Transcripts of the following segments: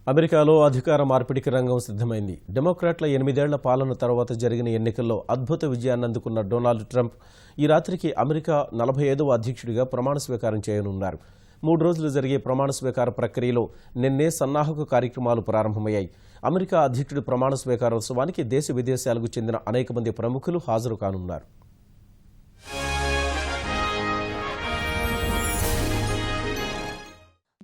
అమెరికాలో అధికార మార్పిడికి రంగం సిద్ధమైంది. డెమోక్రాట్ల 8 ఏళ్ల పాలన తర్వాత జరిగిన ఎన్నికల్లో అద్భుత విజయాన్ని అందుకున్న డొనాల్డ్ ట్రంప్ ఈ రాత్రికి అమెరికా 45వ అధ్యక్షుడిగా ప్రమాణ స్వీకారం చేయనున్నారు. 3 రోజులు జరిగే ప్రమాణ స్వీకార ప్రక్రియలో నిన్నే సన్నాహక కార్యక్రమాలు ప్రారంభమయ్యాయి. అమెరికా అధ్యక్షుడి ప్రమాణ స్వీకారోత్సవానికి దేశ విదేశాలకు చెందిన అనేక మంది ప్రముఖులు హాజరు కానున్నారు.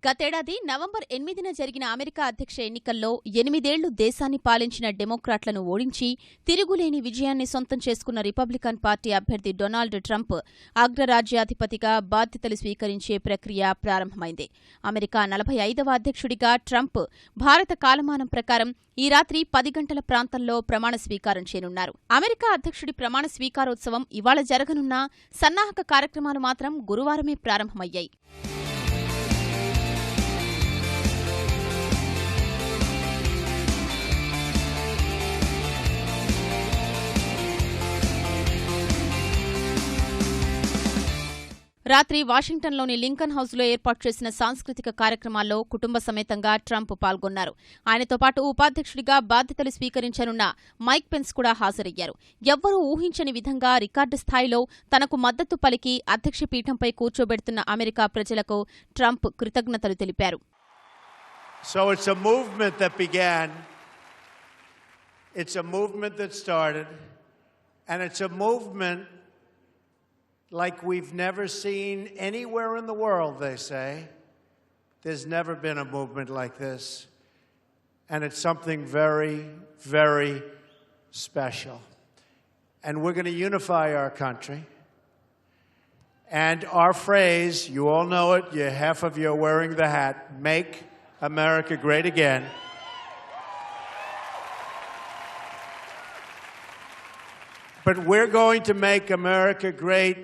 గతేడాది నవంబర్ 8న జరిగిన అమెరికా అధ్యక్ష ఎన్నికల్లో 8 ఏళ్లు దేశాన్ని పాలించిన డెమోక్రాట్లను ఓడించి తిరుగులేని విజయాన్ని సొంతం చేసుకున్న రిపబ్లికన్ పార్టీ అభ్యర్థి డొనాల్డ్ ట్రంప్ అగ్రరాజ్యాధిపతిగా బాధ్యతలు స్వీకరించే ప్రక్రియ ప్రారంభమైంది. అమెరికా 45వ అధ్యక్షుడిగా ట్రంప్ భారత కాలమానం ప్రకారం ఈ రాత్రి 10 గంటల ప్రాంతంలో ప్రమాణ స్వీకారం చేయనున్నారు. అమెరికా అధ్యక్షుడి ప్రమాణ స్వీకారోత్సవం ఇవాళ జరగనున్న సన్నాహక కార్యక్రమాలు మాత్రం గురువారమే ప్రారంభమయ్యాయి. రాత్రి వాషింగ్టన్లోని లింకన్ హౌస్లో ఏర్పాటు చేసిన సాంస్కృతిక కార్యక్రమాల్లో కుటుంబ సమేతంగా ట్రంప్ పాల్గొన్నారు. ఆయనతో పాటు ఉపాధ్యక్షుడిగా బాధ్యతలు స్వీకరించనున్న మైక్ పెన్స్ కూడా హాజరయ్యారు. ఎవ్వరూ ఊహించని విధంగా రికార్డు స్థాయిలో తనకు మద్దతు పలికి అధ్యక్ష పీఠంపై కూర్చోబెడుతున్న అమెరికా ప్రజలకు ట్రంప్ కృతజ్ఞతలు తెలిపారు. So it's a movement that began. It's a movement that started. And it's a movement like we've never seen anywhere in the world, they say. There's never been a movement like this. And it's something very, very special. And we're going to unify our country. And our phrase, you all know it, half of you are wearing the hat, make America great again. But we're going to make America great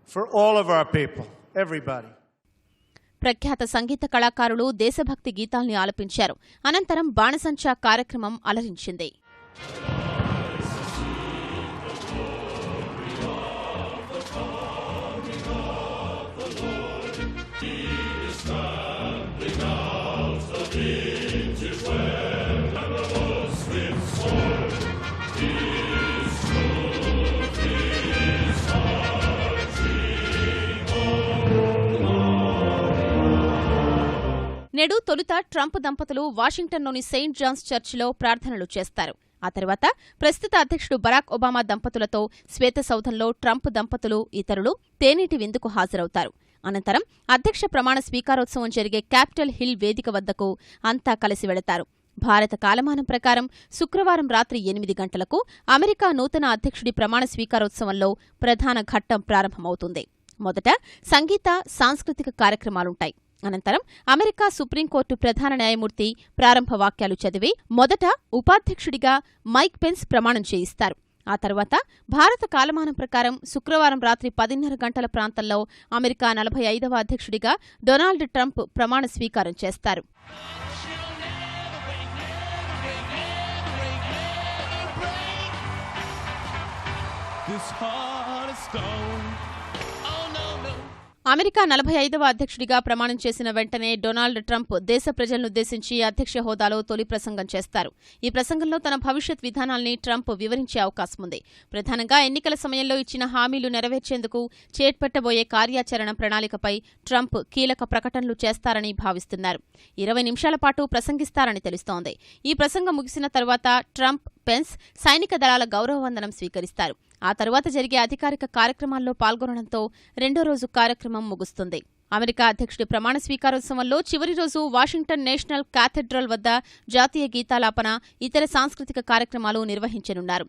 for all of our people, everybody. ప్రఖ్యాత సంగీత కళాకారులు దేశభక్తి గీతాల్ని ఆలపించారు. అనంతరం బాణసంచా కార్యక్రమం అలరించింది. నేడు తొలుత Trump దంపతులు వాషింగ్టన్లోని Saint Johne's చర్చిలో ప్రార్థనలు చేస్తారు. ఆ తర్వాత ప్రస్తుత అధ్యక్షుడు బరాక్ ఒబామా దంపతులతో శ్వేతసౌధంలో ట్రంప్ దంపతులు ఇతరులు తేనీటి విందుకు హాజరవుతారు. అనంతరం అధ్యక్ష ప్రమాణ స్వీకారోత్సవం జరిగే క్యాపిటల్ హిల్ వేదిక వద్దకు అంతా కలిసి వెళతారు. భారత కాలమానం ప్రకారం శుక్రవారం రాత్రి 8 గంటలకు అమెరికా నూతన అధ్యక్షుడి ప్రమాణ స్వీకారోత్సవంలో ప్రధాన ఘట్టం ప్రారంభమవుతుంది. మొదట సంగీత, సాంస్కృతిక కార్యక్రమాలుంటాయి. అనంతరం అమెరికా సుప్రీంకోర్టు ప్రధాన న్యాయమూర్తి ప్రారంభ వాక్యాలు చదివి మొదట ఉపాధ్యక్షుడిగా మైక్ పెన్స్ ప్రమాణం చేయిస్తారు. ఆ తర్వాత భారత కాలమానం ప్రకారం శుక్రవారం రాత్రి 10:30 గంటల ప్రాంతంలో అమెరికా 45వ అధ్యక్షుడిగా డొనాల్డ్ ట్రంప్ ప్రమాణ స్వీకారం చేస్తారు. అమెరికా 45వ అధ్యక్షుడిగా ప్రమాణం చేసిన వెంటనే డొనాల్డ్ ట్రంప్ దేశ ప్రజలనుద్దేశించి అధ్యక్ష హోదాలో తొలి ప్రసంగం చేస్తారు. ఈ ప్రసంగంలో తన భవిష్యత్ విధానాల్ని ట్రంప్ వివరించే అవకాశం ఉంది. ప్రధానంగా ఎన్నికల సమయంలో ఇచ్చిన హామీలు నెరవేర్చేందుకు చేపట్టబోయే కార్యాచరణ ప్రణాళికపై ట్రంప్ కీలక ప్రకటనలు చేస్తారని భావిస్తున్నారు. 20 నిమిషాల పాటు ప్రసంగిస్తారని తెలుస్తోంది. ఈ ప్రసంగం ముగిసిన తర్వాత ట్రంప్, పెన్స్ సైనిక దళాల గౌరవ వందనం స్వీకరిస్తారు. ఆ తర్వాత జరిగే అధికారిక కార్యక్రమాల్లో పాల్గొనడంతో రెండో రోజు కార్యక్రమం ముగుస్తుంది. అమెరికా అధ్యక్షుడి ప్రమాణ స్వీకారోత్సవంలో చివరి రోజు వాషింగ్టన్ నేషనల్ కాథెడ్రల్ వద్ద జాతీయ గీతాలాపన, ఇతర సాంస్కృతిక కార్యక్రమాలు నిర్వహించనున్నారు.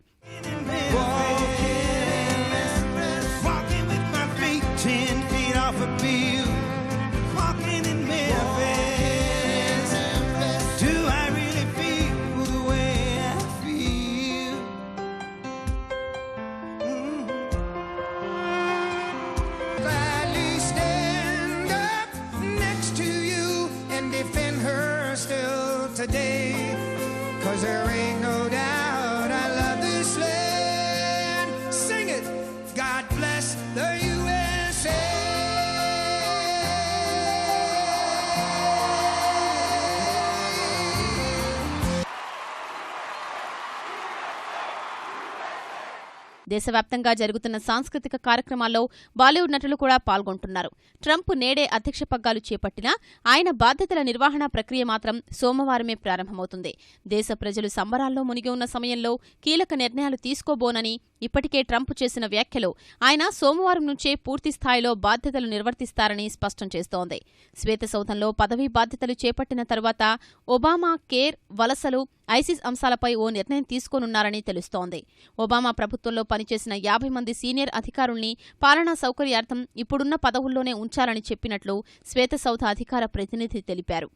Today, 'cause there ain't no doubt I love this land. Sing it, God bless the USA. దేశవ్యాప్తంగా జరుగుతున్న సాంస్కృతిక కార్యక్రమాల్లో బాలీవుడ్ నటులు కూడా పాల్గొంటున్నారు. ట్రంప్ నేడే అధ్యక్ష పగ్గాలు చేపట్టినా ఆయన బాధ్యతల నిర్వహణ ప్రక్రియ మాత్రం సోమవారమే ప్రారంభమవుతుంది. దేశ ప్రజలు సంబరాల్లో మునిగి ఉన్న సమయంలో కీలక నిర్ణయాలు తీసుకోబోనని ఇప్పటికే ట్రంప్ చేసిన వ్యాఖ్యలు ఆయన సోమవారం నుంచే పూర్తి స్థాయిలో బాధ్యతలు నిర్వర్తిస్తారని స్పష్టం చేస్తోంది. శ్వేతసౌధంలో పదవీ బాధ్యతలు చేపట్టిన తరువాత ఒబామా కేర్, వలసలు, ఐసిస్ అంశాలపై ఓ నిర్ణయం తీసుకోనున్నారని తెలుస్తోంది. ఒబామా ప్రభుత్వంలో పనిచేసిన 50 మంది సీనియర్ అధికారుల్ని పాలనా సౌకర్యార్థం ఇప్పుడున్న పదవుల్లోనే ఉంచాలని చెప్పినట్లు శ్వేతసౌధ అధికార ప్రతినిధి తెలిపారు.